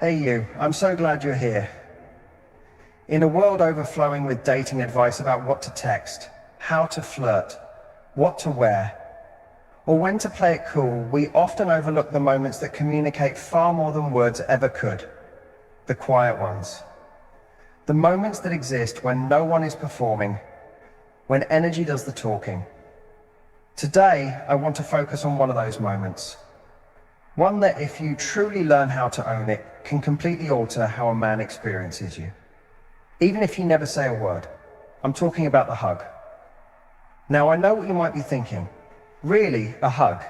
Hey you, I'm so glad you're here. In a world overflowing with dating advice about what to text, how to flirt, what to wear, or when to play it cool, we often overlook the moments that communicate far more than words ever could. The quiet ones. The moments that exist when no one is performing, when energy does the talking. Today, I want to focus on one of those moments. One that, if you truly learn how to own it, can completely alter how a man experiences you. Even if you never say a word. I'm talking about the hug. Now, I know what you might be thinking. Really, a hug?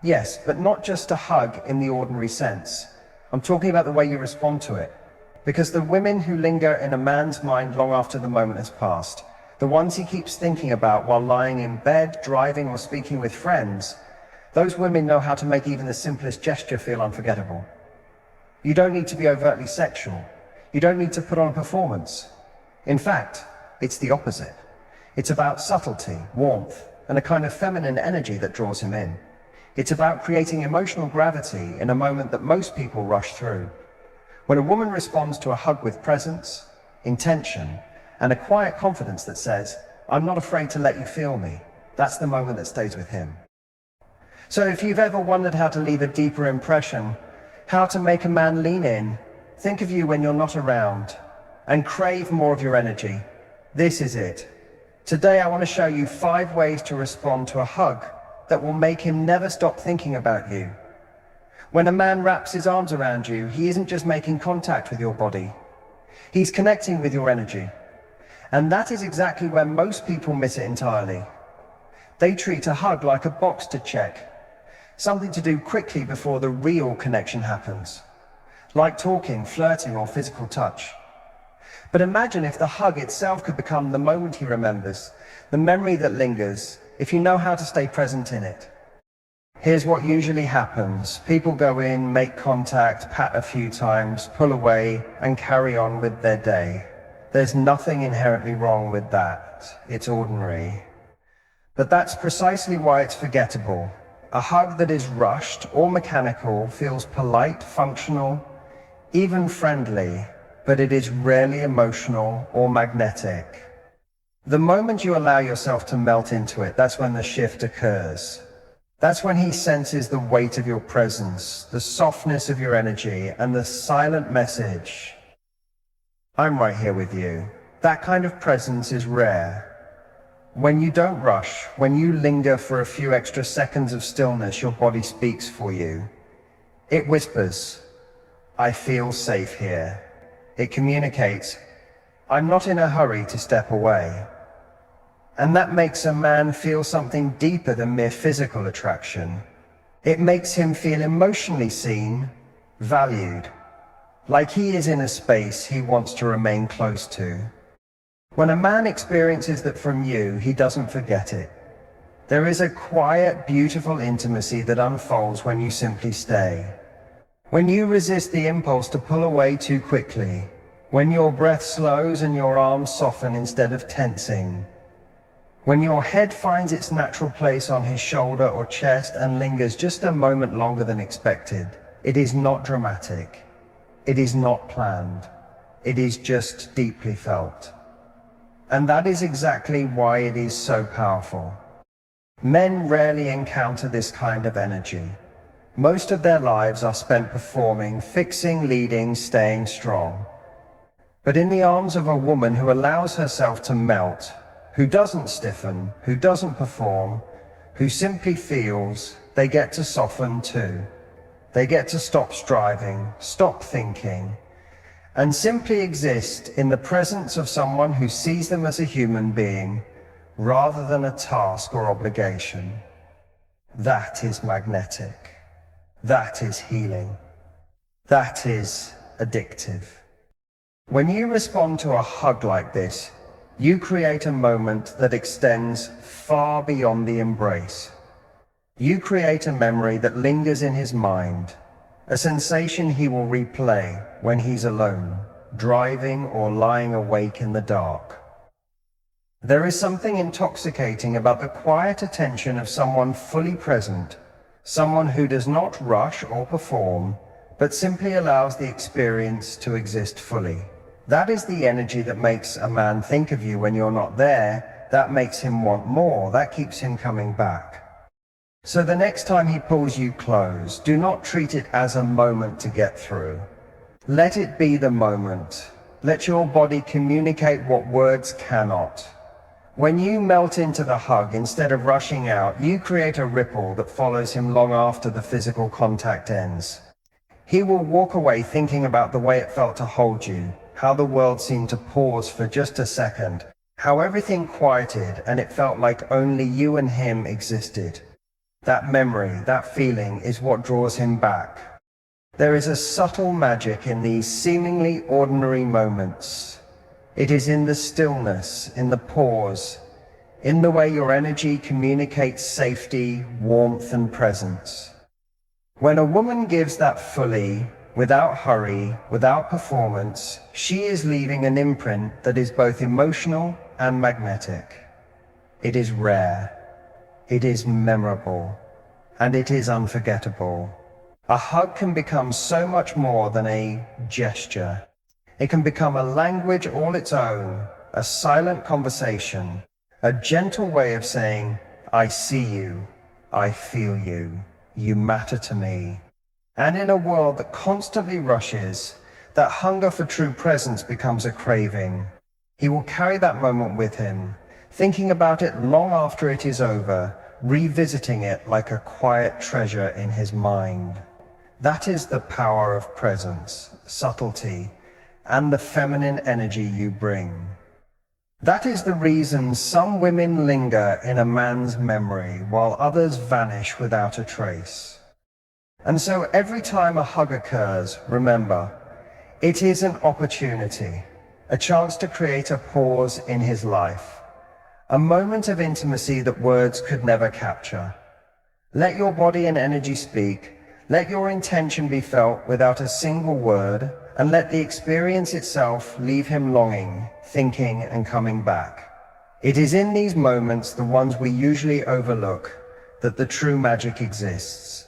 Yes, but not just a hug in the ordinary sense. I'm talking about the way you respond to it. Because the women who linger in a man's mind long after the moment has passed, the ones he keeps thinking about while lying in bed, driving, or speaking with friends, those women know how to make even the simplest gesture feel unforgettable. You don't need to be overtly sexual. You don't need to put on a performance. In fact, it's the opposite. It's about subtlety, warmth, and a kind of feminine energy that draws him in. It's about creating emotional gravity in a moment that most people rush through. When a woman responds to a hug with presence, intention, and a quiet confidence that says, "I'm not afraid to let you feel me," that's the moment that stays with him. So if you've ever wondered how to leave a deeper impression, how to make a man lean in, think of you when you're not around, and crave more of your energy, this is it. Today I want to show you 5 ways to respond to a hug that will make him never stop thinking about you. When a man wraps his arms around you, he isn't just making contact with your body. He's connecting with your energy. And that is exactly where most people miss it entirely. They treat a hug like a box to check, something to do quickly before the real connection happens, like talking, flirting, or physical touch. But imagine if the hug itself could become the moment he remembers, the memory that lingers, if you know how to stay present in it. Here's what usually happens. People go in, make contact, pat a few times, pull away, and carry on with their day. There's nothing inherently wrong with that. It's ordinary. But that's precisely why it's forgettable. A hug that is rushed or mechanical feels polite, functional, even friendly, but it is rarely emotional or magnetic. The moment you allow yourself to melt into it, that's when the shift occurs. That's when he senses the weight of your presence, the softness of your energy, and the silent message, "I'm right here with you." That kind of presence is rare. When you don't rush, when you linger for a few extra seconds of stillness, your body speaks for you. It whispers, "I feel safe here." It communicates, "I'm not in a hurry to step away." And that makes a man feel something deeper than mere physical attraction. It makes him feel emotionally seen, valued, like he is in a space he wants to remain close to. When a man experiences that from you, he doesn't forget it. There is a quiet, beautiful intimacy that unfolds when you simply stay. When you resist the impulse to pull away too quickly. When your breath slows and your arms soften instead of tensing. When your head finds its natural place on his shoulder or chest and lingers just a moment longer than expected. It is not dramatic. It is not planned. It is just deeply felt. And that is exactly why it is so powerful. Men rarely encounter this kind of energy. Most of their lives are spent performing, fixing, leading, staying strong. But in the arms of a woman who allows herself to melt, who doesn't stiffen, who doesn't perform, who simply feels, they get to soften too. They get to stop striving, stop thinking, and simply exist in the presence of someone who sees them as a human being, rather than a task or obligation. That is magnetic. That is healing. That is addictive. When you respond to a hug like this, you create a moment that extends far beyond the embrace. You create a memory that lingers in his mind, a sensation he will replay when he's alone, driving or lying awake in the dark. There is something intoxicating about the quiet attention of someone fully present, someone who does not rush or perform, but simply allows the experience to exist fully. That is the energy that makes a man think of you when you're not there. That makes him want more. That keeps him coming back. So the next time he pulls you close, do not treat it as a moment to get through. Let it be the moment. Let your body communicate what words cannot. When you melt into the hug, instead of rushing out, you create a ripple that follows him long after the physical contact ends. He will walk away thinking about the way it felt to hold you, how the world seemed to pause for just a second, how everything quieted and it felt like only you and him existed. That memory, that feeling is what draws him back. There is a subtle magic in these seemingly ordinary moments. It is in the stillness, in the pause, in the way your energy communicates safety, warmth, and presence. When a woman gives that fully, without hurry, without performance, she is leaving an imprint that is both emotional and magnetic. It is rare. It is memorable, and it is unforgettable. A hug can become so much more than a gesture. It can become a language all its own, a silent conversation, a gentle way of saying, I see you, I feel you, you matter to me. And in a world that constantly rushes, that hunger for true presence becomes a craving. He will carry that moment with him, thinking about it long after it is over, revisiting it like a quiet treasure in his mind. That is the power of presence, subtlety, and the feminine energy you bring. That is the reason some women linger in a man's memory while others vanish without a trace. And so every time a hug occurs, remember, it is an opportunity, a chance to create a pause in his life, a moment of intimacy that words could never capture. Let your body and energy speak, let your intention be felt without a single word, and let the experience itself leave him longing, thinking, and coming back. It is in these moments, the ones we usually overlook, that the true magic exists.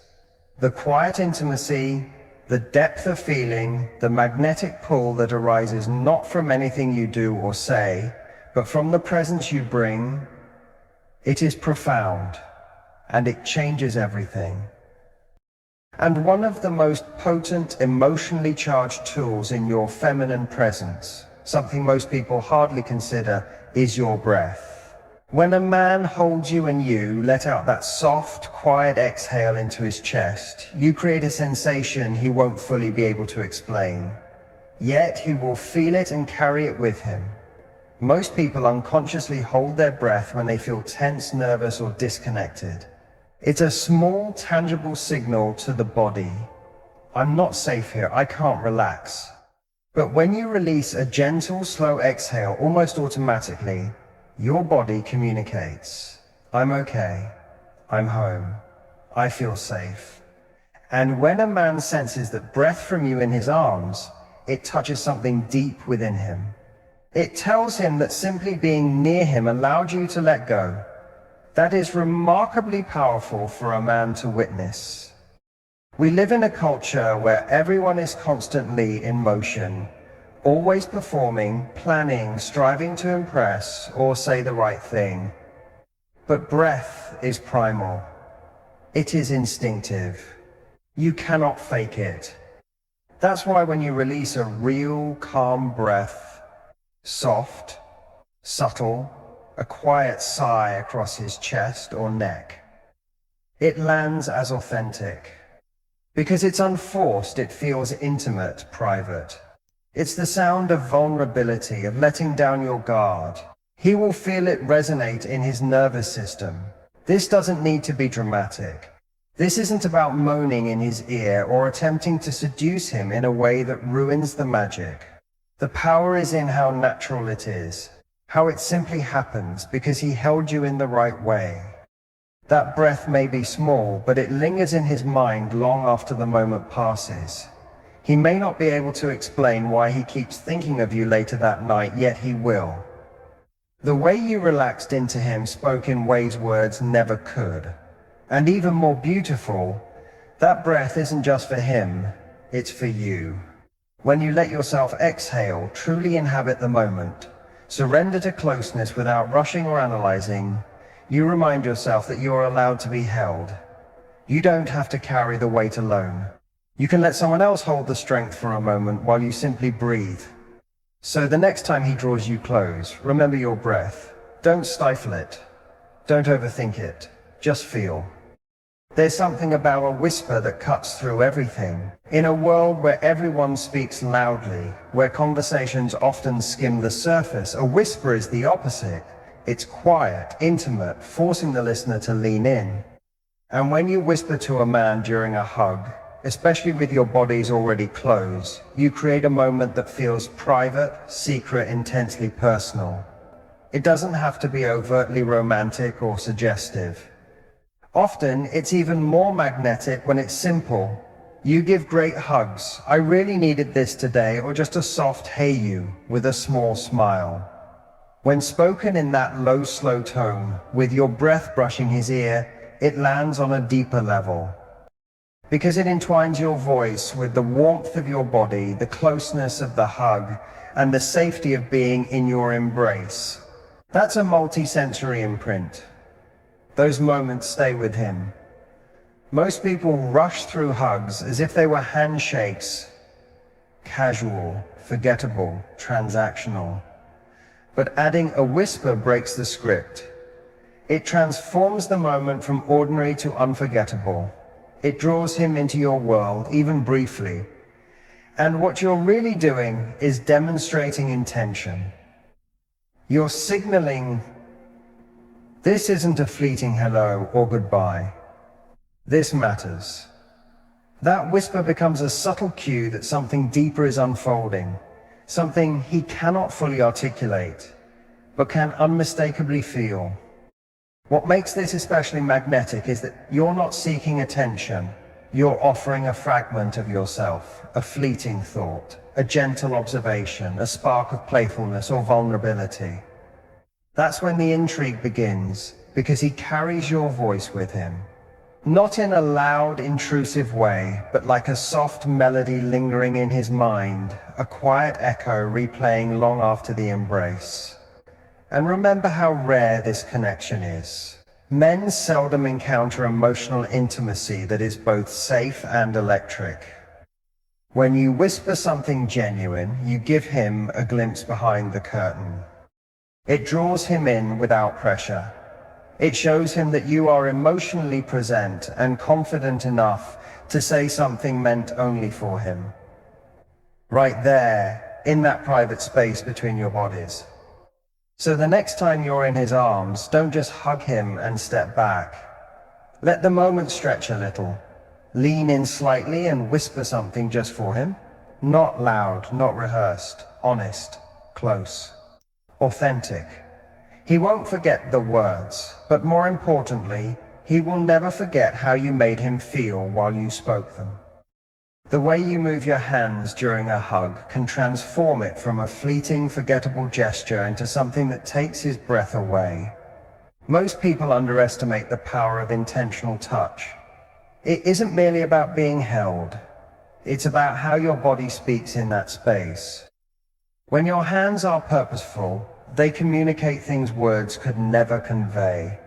The quiet intimacy, the depth of feeling, the magnetic pull that arises not from anything you do or say, but from the presence you bring. It is profound, and it changes everything. And one of the most potent, emotionally charged tools in your feminine presence, something most people hardly consider, is your breath. When a man holds you and you let out that soft, quiet exhale into his chest, you create a sensation he won't fully be able to explain. Yet he will feel it and carry it with him. Most people unconsciously hold their breath when they feel tense, nervous, or disconnected. It's a small, tangible signal to the body. I'm not safe here, I can't relax. But when you release a gentle, slow exhale almost automatically, your body communicates. I'm okay. I'm home. I feel safe. And when a man senses that breath from you in his arms, it touches something deep within him. It tells him that simply being near him allowed you to let go. That is remarkably powerful for a man to witness. We live in a culture where everyone is constantly in motion, always performing, planning, striving to impress or say the right thing. But breath is primal. It is instinctive. You cannot fake it. That's why when you release a real, calm breath, soft, subtle, a quiet sigh across his chest or neck, it lands as authentic. Because it's unforced, it feels intimate, private. It's the sound of vulnerability, of letting down your guard. He will feel it resonate in his nervous system. This doesn't need to be dramatic. This isn't about moaning in his ear or attempting to seduce him in a way that ruins the magic. The power is in how natural it is, how it simply happens because he held you in the right way. That breath may be small, but it lingers in his mind long after the moment passes. He may not be able to explain why he keeps thinking of you later that night, yet he will. The way you relaxed into him spoke in ways words never could. And even more beautiful, that breath isn't just for him, it's for you. When you let yourself exhale, truly inhabit the moment, surrender to closeness without rushing or analyzing, you remind yourself that you are allowed to be held. You don't have to carry the weight alone. You can let someone else hold the strength for a moment while you simply breathe. So the next time he draws you close, remember your breath. Don't stifle it. Don't overthink it. Just feel. There's something about a whisper that cuts through everything. In a world where everyone speaks loudly, where conversations often skim the surface, a whisper is the opposite. It's quiet, intimate, forcing the listener to lean in. And when you whisper to a man during a hug, especially with your bodies already closed, you create a moment that feels private, secret, intensely personal. It doesn't have to be overtly romantic or suggestive. Often, it's even more magnetic when it's simple. You give great hugs, I really needed this today, or just a soft hey you, with a small smile. When spoken in that low, slow tone, with your breath brushing his ear, it lands on a deeper level. Because it entwines your voice with the warmth of your body, the closeness of the hug, and the safety of being in your embrace. That's a multi-sensory imprint. Those moments stay with him. Most people rush through hugs as if they were handshakes, casual, forgettable, transactional. But adding a whisper breaks the script. It transforms the moment from ordinary to unforgettable. It draws him into your world, even briefly. And what you're really doing is demonstrating intention. You're signaling, this isn't a fleeting hello or goodbye. This matters. That whisper becomes a subtle cue that something deeper is unfolding, something he cannot fully articulate, but can unmistakably feel. What makes this especially magnetic is that you're not seeking attention. You're offering a fragment of yourself, a fleeting thought, a gentle observation, a spark of playfulness or vulnerability. That's when the intrigue begins, because he carries your voice with him. Not in a loud, intrusive way, but like a soft melody lingering in his mind, a quiet echo replaying long after the embrace. And remember how rare this connection is. Men seldom encounter emotional intimacy that is both safe and electric. When you whisper something genuine, you give him a glimpse behind the curtain. It draws him in without pressure. It shows him that you are emotionally present and confident enough to say something meant only for him. Right there, in that private space between your bodies. So the next time you're in his arms, don't just hug him and step back. Let the moment stretch a little. Lean in slightly and whisper something just for him. Not loud, not rehearsed, honest, close, authentic. He won't forget the words, but more importantly, he will never forget how you made him feel while you spoke them. The way you move your hands during a hug can transform it from a fleeting, forgettable gesture into something that takes his breath away. Most people underestimate the power of intentional touch. It isn't merely about being held. It's about how your body speaks in that space. When your hands are purposeful, they communicate things words could never convey.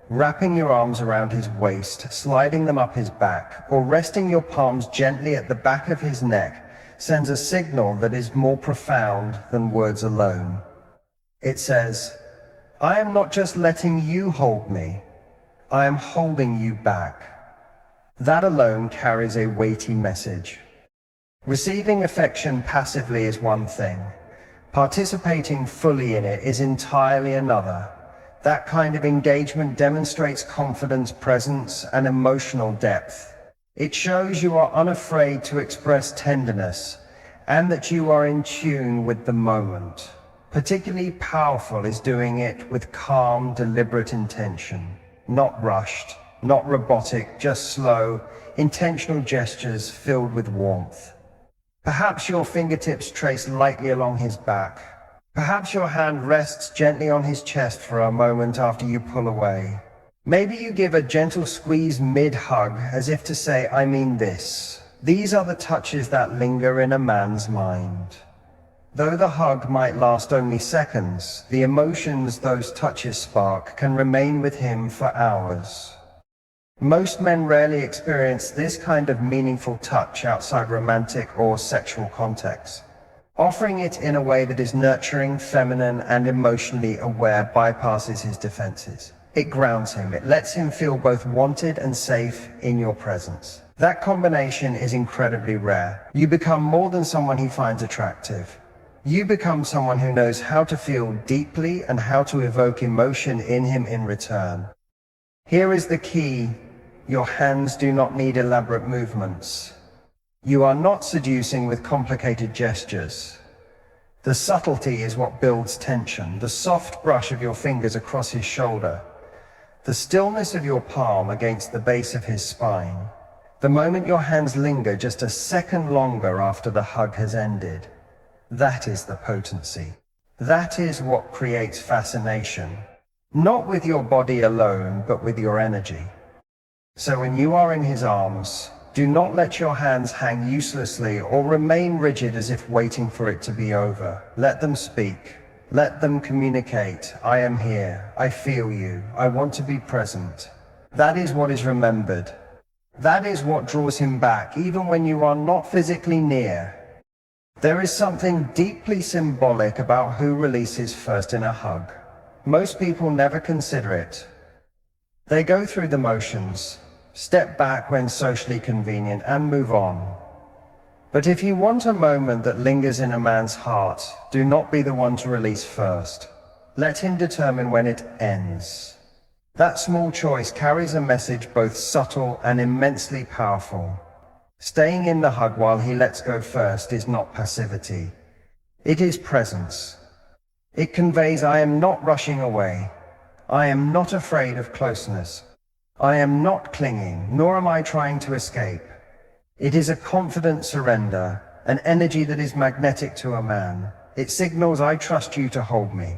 Wrapping your arms around his waist, sliding them up his back, or resting your palms gently at the back of his neck sends a signal that is more profound than words alone. It says, I am not just letting you hold me, I am holding you back. That alone carries a weighty message. Receiving affection passively is one thing. Participating fully in it is entirely another. That kind of engagement demonstrates confidence, presence, and emotional depth. It shows you are unafraid to express tenderness, and that you are in tune with the moment. Particularly powerful is doing it with calm, deliberate intention. Not rushed, not robotic, just slow, intentional gestures filled with warmth. Perhaps your fingertips trace lightly along his back. Perhaps your hand rests gently on his chest for a moment after you pull away. Maybe you give a gentle squeeze mid-hug, as if to say, I mean this. These are the touches that linger in a man's mind. Though the hug might last only seconds, the emotions those touches spark can remain with him for hours. Most men rarely experience this kind of meaningful touch outside romantic or sexual contexts. Offering it in a way that is nurturing, feminine, and emotionally aware bypasses his defenses. It grounds him. It lets him feel both wanted and safe in your presence. That combination is incredibly rare. You become more than someone he finds attractive. You become someone who knows how to feel deeply and how to evoke emotion in him in return. Here is the key. Your hands do not need elaborate movements. You are not seducing with complicated gestures. The subtlety is what builds tension. The soft brush of your fingers across his shoulder. The stillness of your palm against the base of his spine. The moment your hands linger just a second longer after the hug has ended. That is the potency. That is what creates fascination. Not with your body alone, but with your energy. So when you are in his arms, do not let your hands hang uselessly or remain rigid as if waiting for it to be over. Let them speak. Let them communicate. I am here. I feel you. I want to be present. That is what is remembered. That is what draws him back, even when you are not physically near. There is something deeply symbolic about who releases first in a hug. Most people never consider it. They go through the motions, step back when socially convenient, and move on. But if you want a moment that lingers in a man's heart, do not be the one to release first. Let him determine when it ends. That small choice carries a message both subtle and immensely powerful. Staying in the hug while he lets go first is not passivity. It is presence. It conveys, I am not rushing away. I am not afraid of closeness. I am not clinging, nor am I trying to escape. It is a confident surrender, an energy that is magnetic to a man. It signals, I trust you to hold me.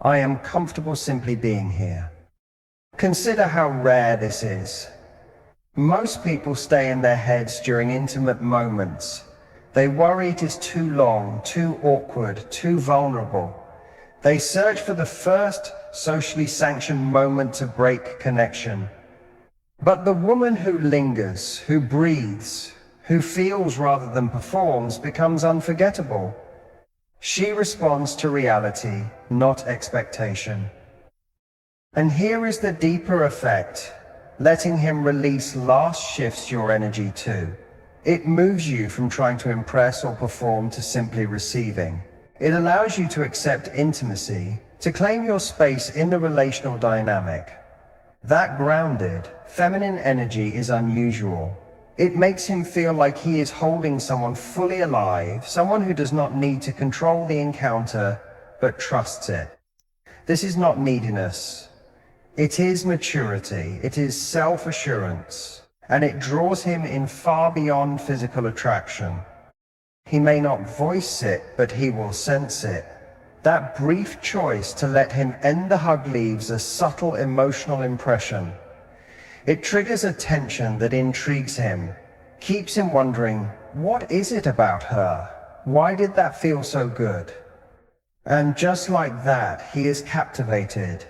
I am comfortable simply being here. Consider how rare this is. Most people stay in their heads during intimate moments. They worry it is too long, too awkward, too vulnerable. They search for the first socially sanctioned moment to break connection. But the woman who lingers, who breathes, who feels rather than performs, becomes unforgettable. She responds to reality, not expectation. And here is the deeper effect. Letting him release last shifts your energy too. It moves you from trying to impress or perform to simply receiving. It allows you to accept intimacy, to claim your space in the relational dynamic. That grounded, feminine energy is unusual. It makes him feel like he is holding someone fully alive, someone who does not need to control the encounter, but trusts it. This is not neediness. It is maturity, it is self-assurance, and it draws him in far beyond physical attraction. He may not voice it, but he will sense it. That brief choice to let him end the hug leaves a subtle emotional impression. It triggers a tension that intrigues him, keeps him wondering, what is it about her? Why did that feel so good? And just like that, he is captivated.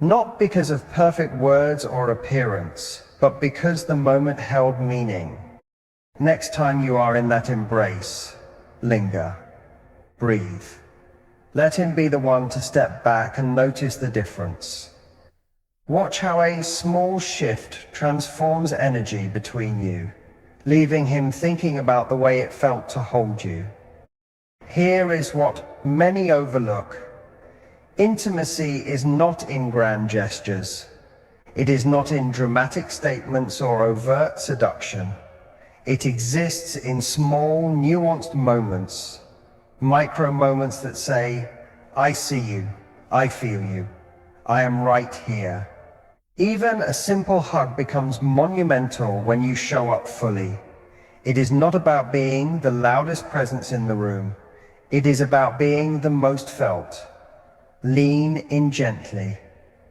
Not because of perfect words or appearance, but because the moment held meaning. Next time you are in that embrace, linger, breathe. Let him be the one to step back and notice the difference. Watch how a small shift transforms energy between you, leaving him thinking about the way it felt to hold you. Here is what many overlook. Intimacy is not in grand gestures. It is not in dramatic statements or overt seduction. It exists in small, nuanced moments, micro moments that say, I see you, I feel you, I am right here. Even a simple hug becomes monumental when you show up fully. It is not about being the loudest presence in the room. It is about being the most felt. Lean in gently.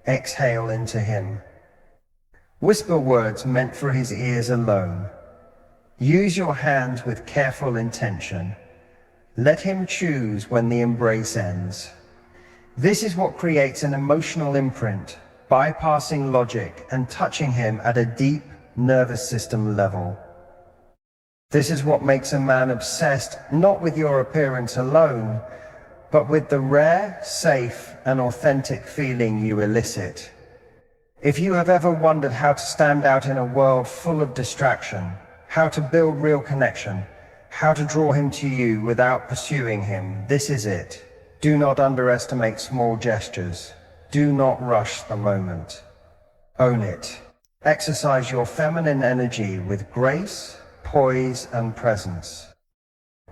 Exhale into him. Whisper words meant for his ears alone. Use your hands with careful intention. Let him choose when the embrace ends. This is what creates an emotional imprint, bypassing logic and touching him at a deep nervous system level. This is what makes a man obsessed not with your appearance alone, but with the rare, safe, and authentic feeling you elicit. If you have ever wondered how to stand out in a world full of distraction, how to build real connection, how to draw him to you without pursuing him, this is it. Do not underestimate small gestures. Do not rush the moment. Own it. Exercise your feminine energy with grace, poise, and presence.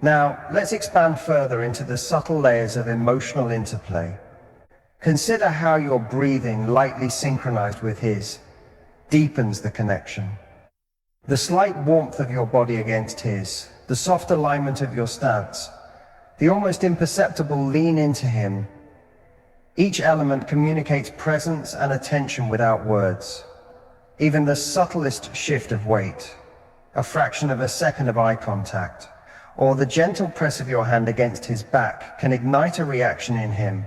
Now, let's expand further into the subtle layers of emotional interplay. Consider how your breathing, lightly synchronized with his, deepens the connection. The slight warmth of your body against his, the soft alignment of your stance, the almost imperceptible lean into him. Each element communicates presence and attention without words. Even the subtlest shift of weight, a fraction of a second of eye contact, or the gentle press of your hand against his back can ignite a reaction in him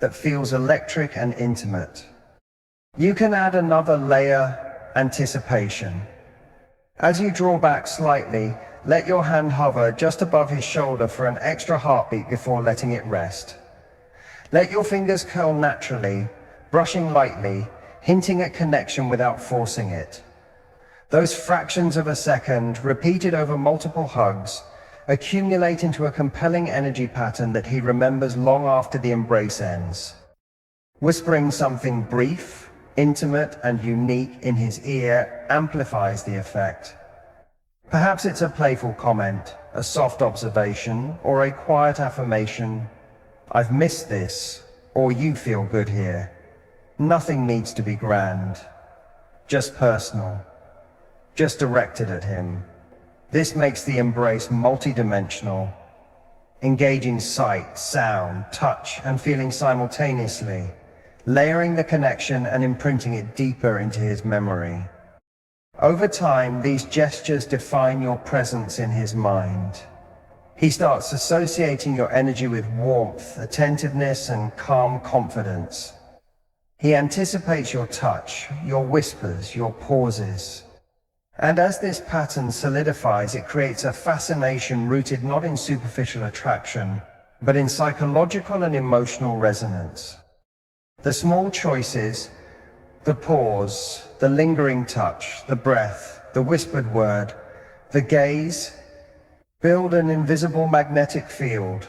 that feels electric and intimate. You can add another layer, anticipation. As you draw back slightly, let your hand hover just above his shoulder for an extra heartbeat before letting it rest. Let your fingers curl naturally, brushing lightly, hinting at connection without forcing it. Those fractions of a second, repeated over multiple hugs, accumulate into a compelling energy pattern that he remembers long after the embrace ends. Whispering something brief, intimate, and unique in his ear amplifies the effect. Perhaps it's a playful comment, a soft observation, or a quiet affirmation. I've missed this, or you feel good here. Nothing needs to be grand, just personal, just directed at him. This makes the embrace multidimensional, engaging sight, sound, touch, and feeling simultaneously, layering the connection and imprinting it deeper into his memory. Over time, these gestures define your presence in his mind. He starts associating your energy with warmth, attentiveness, and calm confidence. He anticipates your touch, your whispers, your pauses. And as this pattern solidifies, it creates a fascination rooted not in superficial attraction, but in psychological and emotional resonance. The small choices, the pause, the lingering touch, the breath, the whispered word, the gaze, build an invisible magnetic field.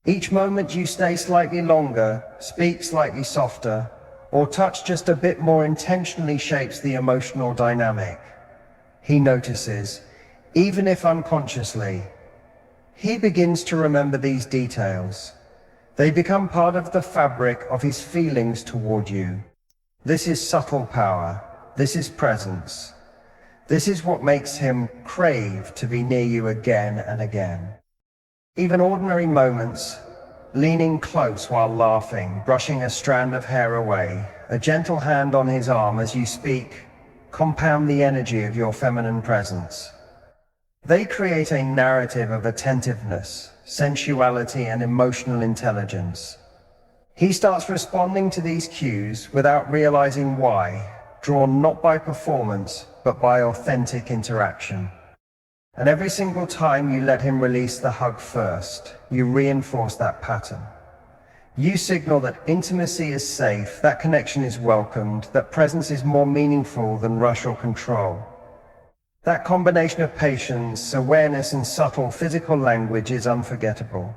Each moment you stay slightly longer, speak slightly softer, or touch just a bit more intentionally shapes the emotional dynamic. He notices, even if unconsciously. He begins to remember these details. They become part of the fabric of his feelings toward you. This is subtle power. This is presence. This is what makes him crave to be near you again and again. Even ordinary moments, leaning close while laughing, brushing a strand of hair away, a gentle hand on his arm as you speak, compound the energy of your feminine presence. They create a narrative of attentiveness, sensuality, and emotional intelligence. He starts responding to these cues without realizing why, drawn not by performance, but by authentic interaction. And every single time you let him release the hug first, you reinforce that pattern. You signal that intimacy is safe, that connection is welcomed, that presence is more meaningful than rush or control. That combination of patience, awareness, and subtle physical language is unforgettable.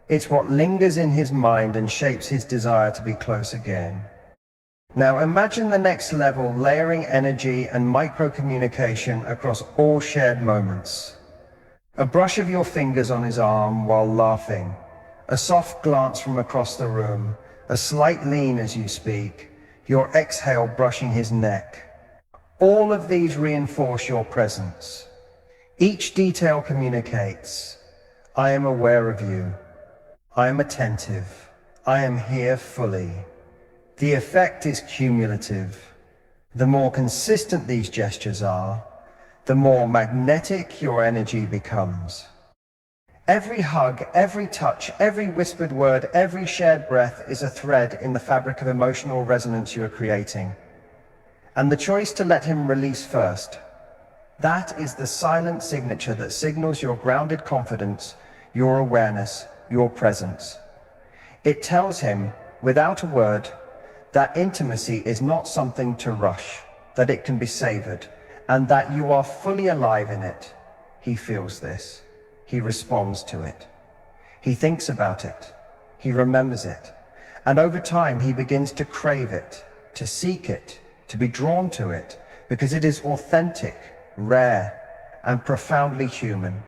It's what lingers in his mind and shapes his desire to be close again. Now imagine the next level, layering energy and micro-communication across all shared moments. A brush of your fingers on his arm while laughing, a soft glance from across the room, a slight lean as you speak, your exhale brushing his neck. All of these reinforce your presence. Each detail communicates, I am aware of you. I am attentive. I am here fully. The effect is cumulative. The more consistent these gestures are, the more magnetic your energy becomes. Every hug, every touch, every whispered word, every shared breath is a thread in the fabric of emotional resonance you are creating. And the choice to let him release first, that is the silent signature that signals your grounded confidence, your awareness, your presence. It tells him, without a word, that intimacy is not something to rush, that it can be savored, and that you are fully alive in it. He feels this. He responds to it. He thinks about it. He remembers it. And over time, he begins to crave it, to seek it, to be drawn to it, because it is authentic, rare, and profoundly human.